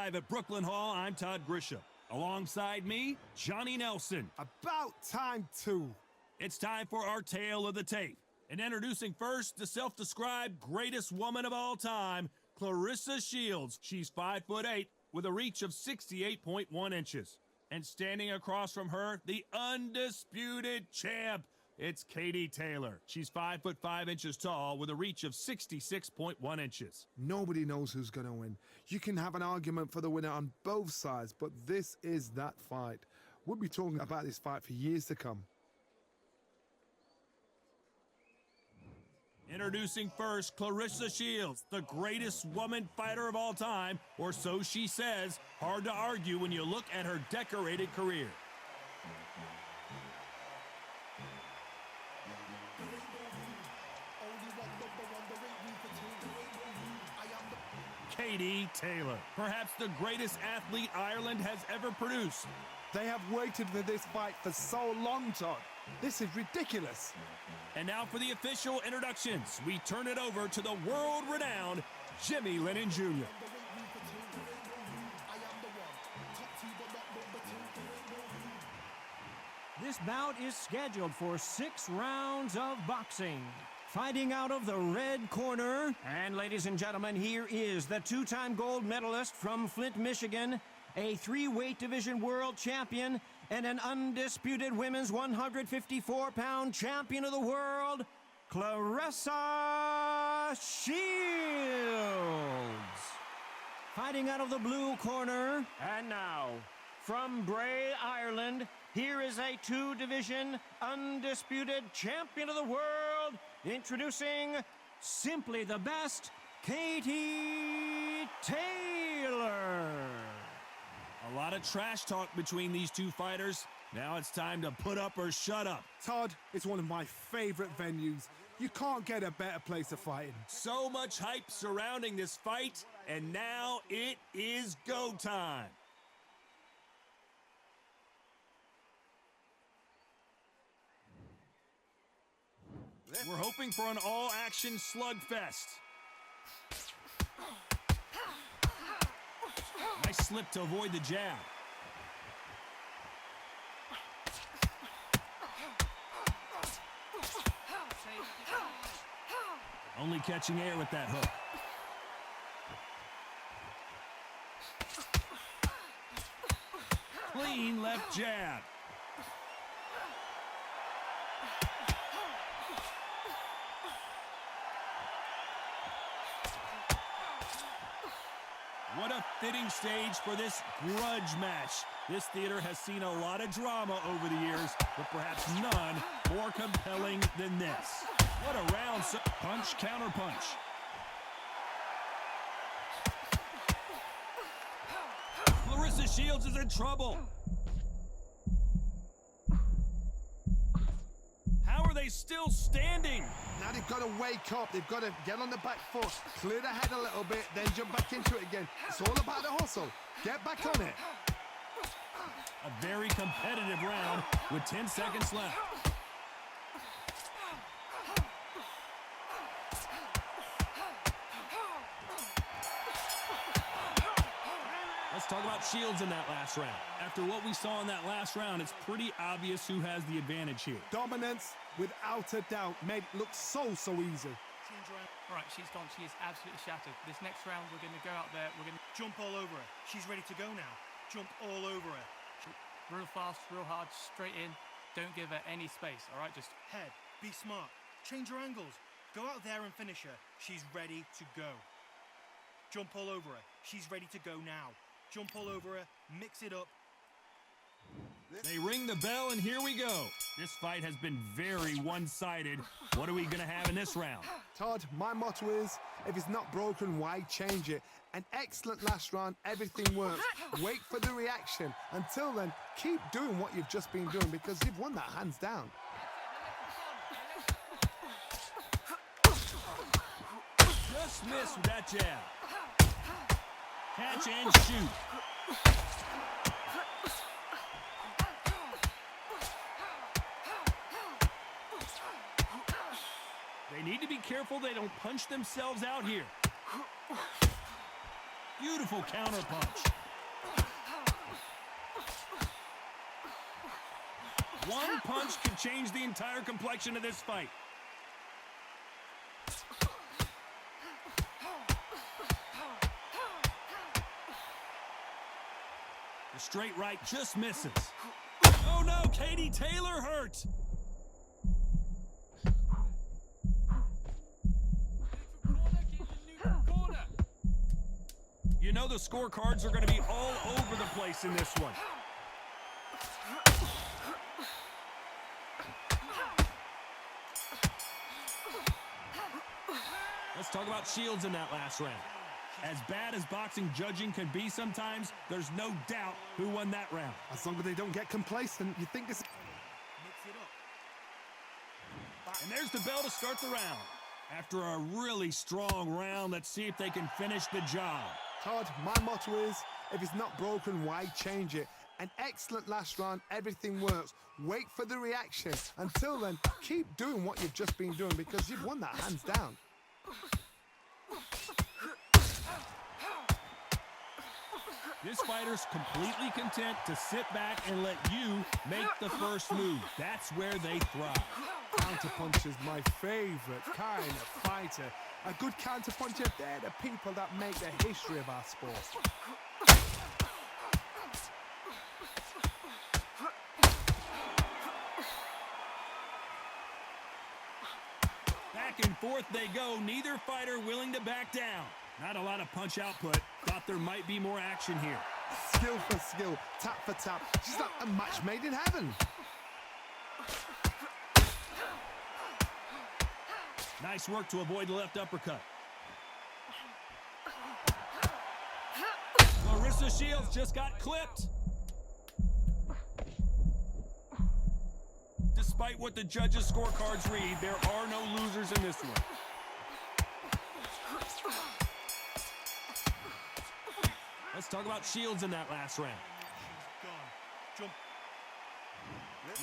live at Brooklyn Hall. I'm Todd Grisham. Alongside me, Johnny Nelson. About time, too. It's time for our tale of the tape. And introducing first, the self-described greatest woman of all time, Claressa Shields. She's 5'8", with a reach of 68.1 inches. And standing across from her, the undisputed champ. It's Katie Taylor. She's 5'5" tall with a reach of 66.1 inches. Nobody knows who's going to win. You can have an argument for the winner on both sides, but this is that fight. We'll be talking about this fight for years to come. Introducing first, Claressa Shields, the greatest woman fighter of all time, or so she says. Hard to argue when you look at her decorated career. Katie Taylor, perhaps the greatest athlete Ireland has ever produced. They have waited for this fight for so long, Todd. This is ridiculous. And now for the official introductions. We turn it over to the world-renowned Jimmy Lennon Jr. This bout is scheduled for 6 rounds of boxing. Fighting out of the red corner, and ladies and gentlemen, here is the 2-time gold medalist from Flint, Michigan, a 3-weight division world champion, and an undisputed women's 154-pound champion of the world, Claressa Shields. Fighting out of the blue corner, and now, from Bray, Ireland, here is a 2-division undisputed champion of the world, introducing simply the best, Katie Taylor. A lot of trash talk between these two fighters. Now it's time to put up or shut up. Todd, it's one of my favorite venues. You can't get a better place to fight in. So much hype surrounding this fight, and now it is go time. We're hoping for an all-action slugfest. Nice slip to avoid the jab. Only catching air with that hook. Clean left jab. What a fitting stage for this grudge match. This theater has seen a lot of drama over the years, but perhaps none more compelling than this. What a round. Punch, counter punch. Claressa Shields is in trouble. How are they still standing? Now they've got to wake up. They've got to get on the back foot, clear the head a little bit, then jump back into it again. It's all about the hustle. Get back on it. A very competitive round with 10 seconds left. Let's talk about Shields in that last round. After what we saw in that last round, it's pretty obvious who has the advantage here. Dominance, without a doubt, made it look so easy. All right, she's gone. She is absolutely shattered. This next round, we're going to go out there. We're going to jump all over her. She's ready to go now. Jump all over her. Real fast, real hard, straight in. Don't give her any space, all right? Just head. Be smart. Change her angles. Go out there and finish her. She's ready to go. Jump all over her. She's ready to go now. Jump all over her. Mix it up. They ring the bell, and here we go. This fight has been very one-sided. What are we going to have in this round? Todd, my motto is, if it's not broken, why change it? An excellent last round, everything works. Wait for the reaction. Until then, keep doing what you've just been doing because you've won that hands down. Just missed with that jab. Catch and shoot. They need to be careful they don't punch themselves out here. Beautiful counter punch. One punch could change the entire complexion of this fight. The straight right just misses. Oh no, Katie Taylor hurt. You know the scorecards are going to be all over the place in this one. Let's talk about Shields in that last round. As bad as boxing judging can be sometimes, there's no doubt who won that round. As long as they don't get complacent, you think this... And there's the bell to start the round. After a really strong round, let's see if they can finish the job. Todd, my motto is, if it's not broken, why change it? An excellent last round, everything works. Wait for the reaction. Until then, keep doing what you've just been doing because you've won that hands down. This fighter's completely content to sit back and let you make the first move. That's where they thrive. Counterpunch is my favorite kind of fighter. A good counterpuncher, they're the people that make the history of our sport. Back and forth they go, neither fighter willing to back down. Not a lot of punch output. Thought there might be more action here. Skill for skill, tap for tap. She's like a match made in heaven. Nice work to avoid the left uppercut. Claressa Shields just got clipped. Despite what the judges' scorecards read, there are no losers in this one. Let's talk about Shields in that last round.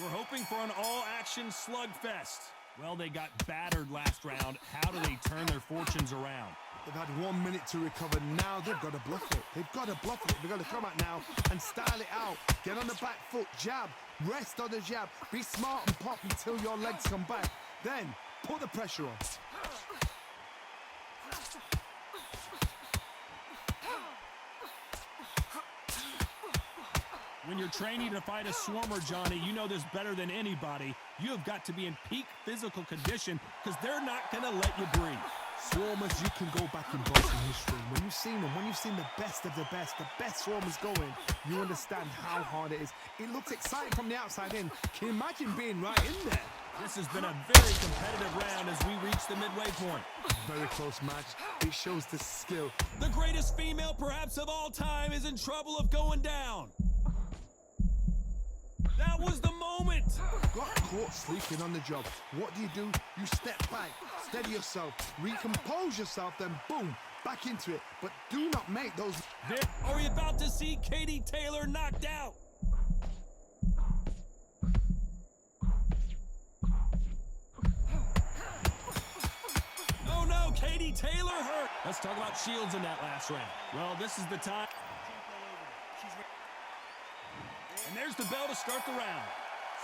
We're hoping for an all-action slugfest. Well, they got battered last round. How do they turn their fortunes around? They've had 1 minute to recover. Now they've got to bluff it. They've got to bluff it. They've got to come out now and style it out. Get on the back foot, jab, rest on the jab. Be smart and pop until your legs come back. Then put the pressure on. When you're training to fight a swarmer, Johnny, you know this better than anybody. You have got to be in peak physical condition because they're not going to let you breathe. Swarmers, you can go back in boxing history. When you've seen them, when you've seen the best swarmers going, you understand how hard it is. It looks exciting from the outside in. Can you imagine being right in there? This has been a very competitive round as we reach the midway point. Very close match. It shows the skill. The greatest female perhaps of all time is in trouble of going down. That was the moment. Got caught sleeping on the job. What do? You step back, steady yourself, recompose yourself, then boom, back into it. But do not make those... Are we about to see Katie Taylor knocked out? Oh no, Katie Taylor hurt. Let's talk about Shields in that last round. Well, this is the time. And there's the bell to start the round.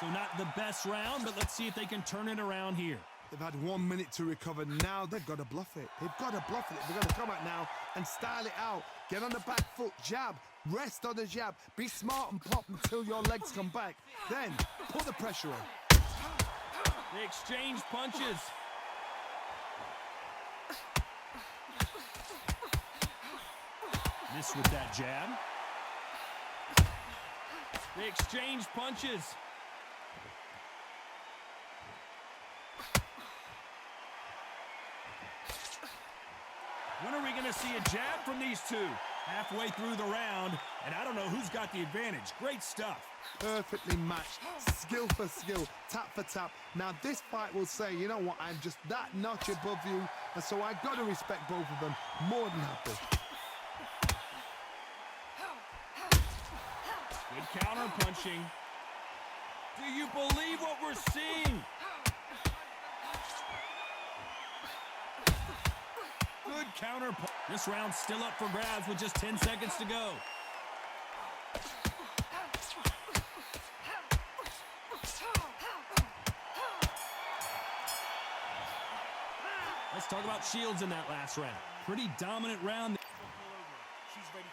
So not the best round, but let's see if they can turn it around here. They've had 1 minute to recover. Now they've got to bluff it. They've got to bluff it. They've got to come out now and style it out. Get on the back foot, jab, rest on the jab. Be smart and pop until your legs come back. Then put the pressure on. They exchange punches. Miss with that jab. They exchange punches. When are we going to see a jab from these two? Halfway through the round, and I don't know who's got the advantage. Great stuff. Perfectly matched, skill for skill, tap for tap. Now this fight will say, you know what, I'm just that notch above you, and so I got to respect both of them. More than happy. Good counter punching. Do you believe what we're seeing? Good counter. This round's still up for grabs with just 10 seconds to go. talk about Shields in that last round. Pretty dominant round. She's ready.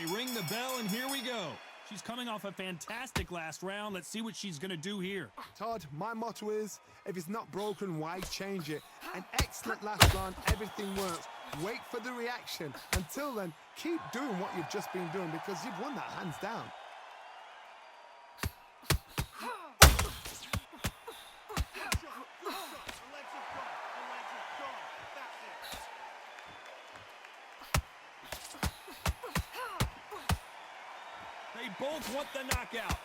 They ring the bell, and here we go. She's coming off a fantastic last round. Let's see what she's going to do here. Todd, my motto is, if it's not broken, why change it? An excellent last round, everything works. Wait for the reaction. Until then, keep doing what you've just been doing because you've won that hands down. They both want the knockout.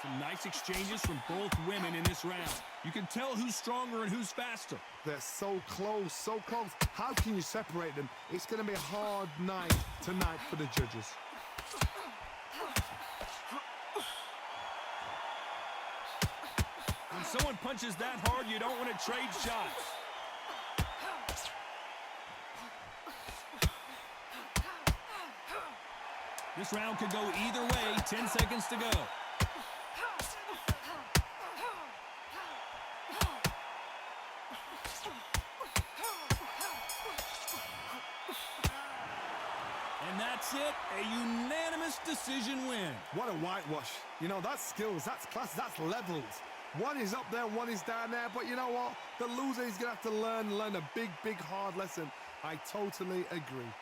Some nice exchanges from both women in this round. You can tell who's stronger and who's faster. They're so close, so close. How can you separate them? It's going to be a hard night tonight for the judges. When someone punches that hard, you don't want to trade shots. This round could go either way. 10 seconds to go. And that's it. A unanimous decision win. What a whitewash. You know, that's skills, that's class, that's levels. One is up there, one is down there, but you know what? The loser is going to have to learn a big, big, hard lesson. I totally agree.